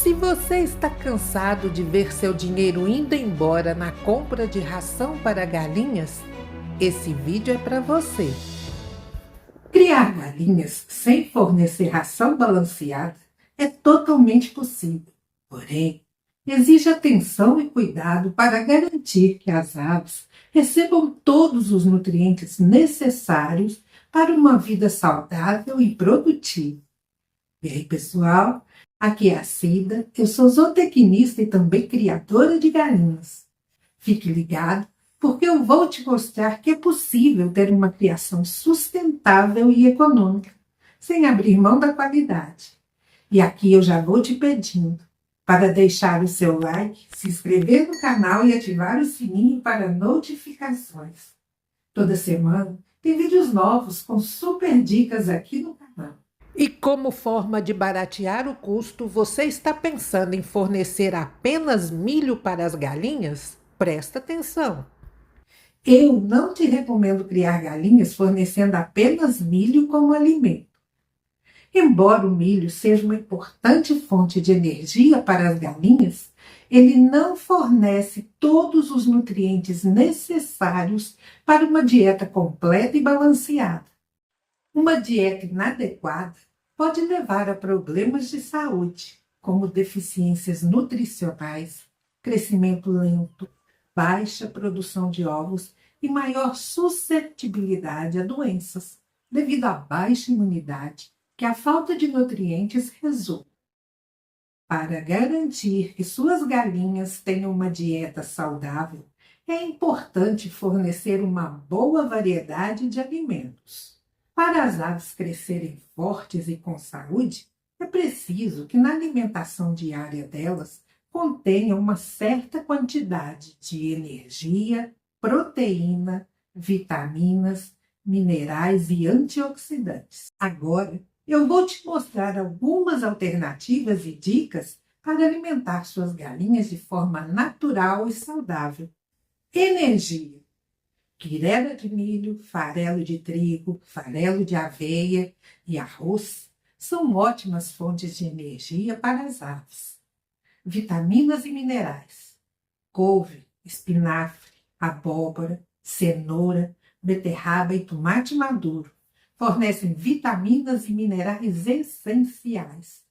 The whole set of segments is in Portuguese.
Se você está cansado de ver seu dinheiro indo embora na compra de ração para galinhas, esse vídeo é para você. Criar galinhas sem fornecer ração balanceada é totalmente possível, porém, exige atenção e cuidado para garantir que as aves recebam todos os nutrientes necessários para uma vida saudável e produtiva. E aí, pessoal? Aqui é a Cida, eu sou zootecnista e também criadora de galinhas. Fique ligado, porque eu vou te mostrar que é possível ter uma criação sustentável e econômica, sem abrir mão da qualidade. E aqui eu já vou te pedindo para deixar o seu like, se inscrever no canal e ativar o sininho para notificações. Toda semana tem vídeos novos com super dicas aqui no canal. E como forma de baratear o custo, você está pensando em fornecer apenas milho para as galinhas? Presta atenção! Eu não te recomendo criar galinhas fornecendo apenas milho como alimento. Embora o milho seja uma importante fonte de energia para as galinhas, ele não fornece todos os nutrientes necessários para uma dieta completa e balanceada. Uma dieta inadequada pode levar a problemas de saúde, como deficiências nutricionais, crescimento lento, baixa produção de ovos e maior suscetibilidade a doenças, devido à baixa imunidade que a falta de nutrientes resulta. Para garantir que suas galinhas tenham uma dieta saudável, é importante fornecer uma boa variedade de alimentos. Para as aves crescerem fortes e com saúde, é preciso que na alimentação diária delas contenha uma certa quantidade de energia, proteína, vitaminas, minerais e antioxidantes. Agora, eu vou te mostrar algumas alternativas e dicas para alimentar suas galinhas de forma natural e saudável. Energia. Quirera de milho, farelo de trigo, farelo de aveia e arroz são ótimas fontes de energia para as aves. Vitaminas e minerais. Couve, espinafre, abóbora, cenoura, beterraba e tomate maduro fornecem vitaminas e minerais essenciais.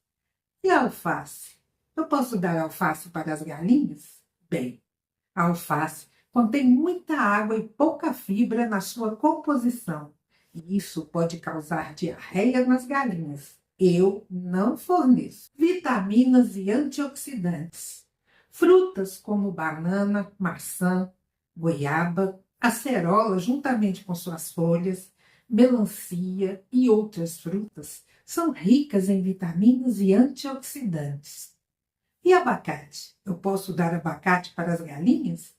E a alface? Eu posso dar alface para as galinhas? Bem, a alface contém muita água e pouca fibra na sua composição, e isso pode causar diarreia nas galinhas. Eu não forneço. Vitaminas e antioxidantes. Frutas como banana, maçã, goiaba, acerola juntamente com suas folhas, melancia e outras frutas são ricas em vitaminas e antioxidantes. E abacate? Eu posso dar abacate para as galinhas?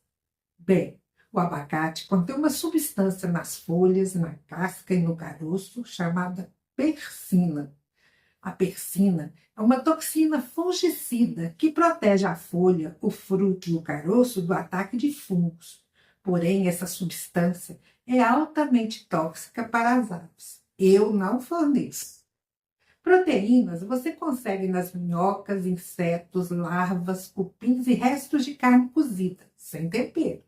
Bem, o abacate contém uma substância nas folhas, na casca e no caroço chamada persina. A persina é uma toxina fungicida que protege a folha, o fruto e o caroço do ataque de fungos. Porém, essa substância é altamente tóxica para as aves. Eu não forneço. Proteínas você consegue nas minhocas, insetos, larvas, cupins e restos de carne cozida, sem tempero.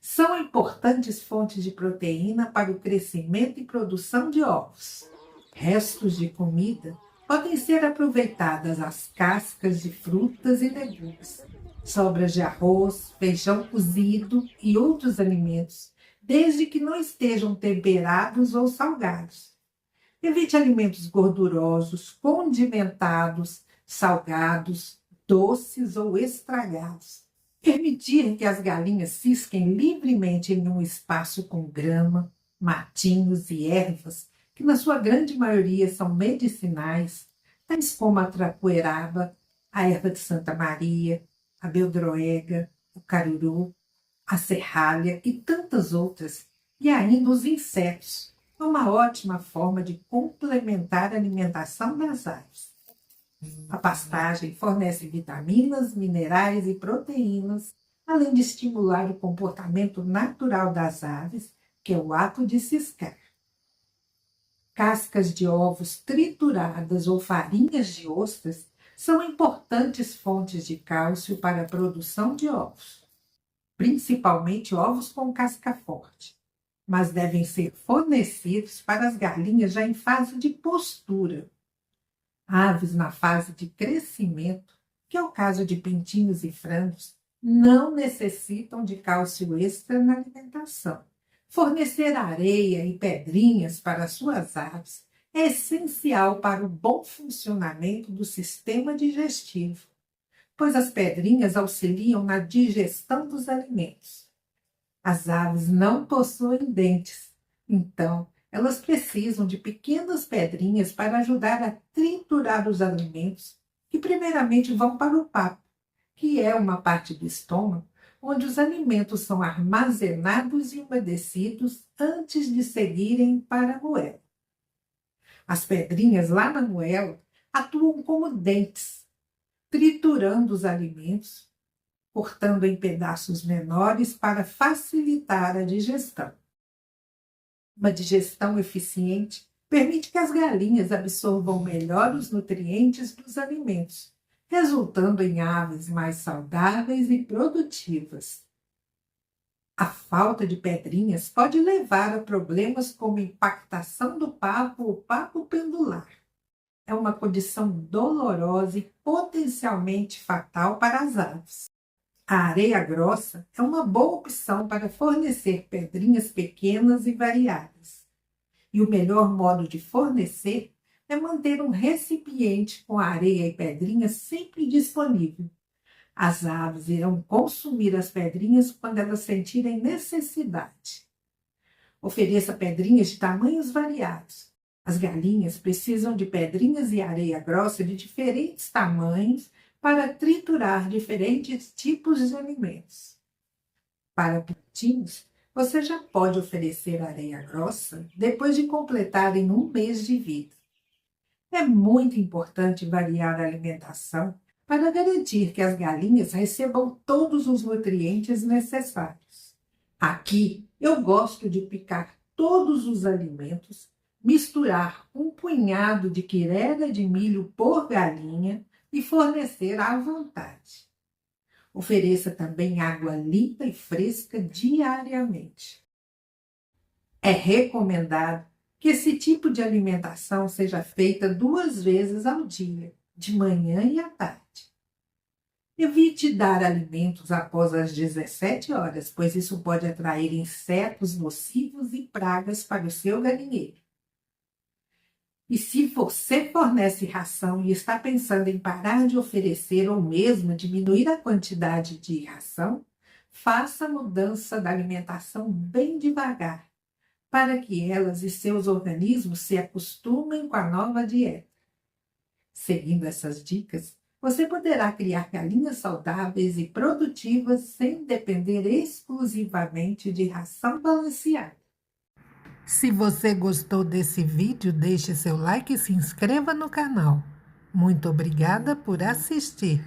São importantes fontes de proteína para o crescimento e produção de ovos. Restos de comida podem ser aproveitadas as cascas de frutas e legumes, sobras de arroz, feijão cozido e outros alimentos, desde que não estejam temperados ou salgados. Evite alimentos gordurosos, condimentados, salgados, doces ou estragados. Permitir que as galinhas cisquem livremente em um espaço com grama, matinhos e ervas, que na sua grande maioria são medicinais, tais como a trapoeraba, a erva de Santa Maria, a beldroega, o caruru, a serralha e tantas outras, e ainda os insetos. É uma ótima forma de complementar a alimentação das aves. A pastagem fornece vitaminas, minerais e proteínas, além de estimular o comportamento natural das aves, que é o ato de ciscar. Cascas de ovos trituradas ou farinhas de ostras são importantes fontes de cálcio para a produção de ovos, principalmente ovos com casca forte, mas devem ser fornecidos para as galinhas já em fase de postura. Aves na fase de crescimento, que é o caso de pintinhos e frangos, não necessitam de cálcio extra na alimentação. Fornecer areia e pedrinhas para suas aves é essencial para o bom funcionamento do sistema digestivo, pois as pedrinhas auxiliam na digestão dos alimentos. As aves não possuem dentes, então elas precisam de pequenas pedrinhas para ajudar a triturar os alimentos que primeiramente vão para o papo, que é uma parte do estômago onde os alimentos são armazenados e umedecidos antes de seguirem para a moela. As pedrinhas lá na moela atuam como dentes, triturando os alimentos, cortando em pedaços menores para facilitar a digestão. Uma digestão eficiente permite que as galinhas absorvam melhor os nutrientes dos alimentos, resultando em aves mais saudáveis e produtivas. A falta de pedrinhas pode levar a problemas como impactação do papo ou papo pendular. É uma condição dolorosa e potencialmente fatal para as aves. A areia grossa é uma boa opção para fornecer pedrinhas pequenas e variadas. E o melhor modo de fornecer é manter um recipiente com areia e pedrinhas sempre disponível. As aves irão consumir as pedrinhas quando elas sentirem necessidade. Ofereça pedrinhas de tamanhos variados. As galinhas precisam de pedrinhas e areia grossa de diferentes tamanhos para triturar diferentes tipos de alimentos. Para pintinhos, você já pode oferecer areia grossa depois de completarem 1 mês de vida. É muito importante variar a alimentação para garantir que as galinhas recebam todos os nutrientes necessários. Aqui, eu gosto de picar todos os alimentos, misturar um punhado de quirera de milho por galinha e fornecer à vontade. Ofereça também água limpa e fresca diariamente. É recomendado que esse tipo de alimentação seja feita 2 vezes ao dia, de manhã e à tarde. Evite dar alimentos após as 17 horas, pois isso pode atrair insetos nocivos e pragas para o seu galinheiro. E se você fornece ração e está pensando em parar de oferecer ou mesmo diminuir a quantidade de ração, faça a mudança da alimentação bem devagar, para que elas e seus organismos se acostumem com a nova dieta. Seguindo essas dicas, você poderá criar galinhas saudáveis e produtivas sem depender exclusivamente de ração balanceada. Se você gostou desse vídeo, deixe seu like e se inscreva no canal. Muito obrigada por assistir.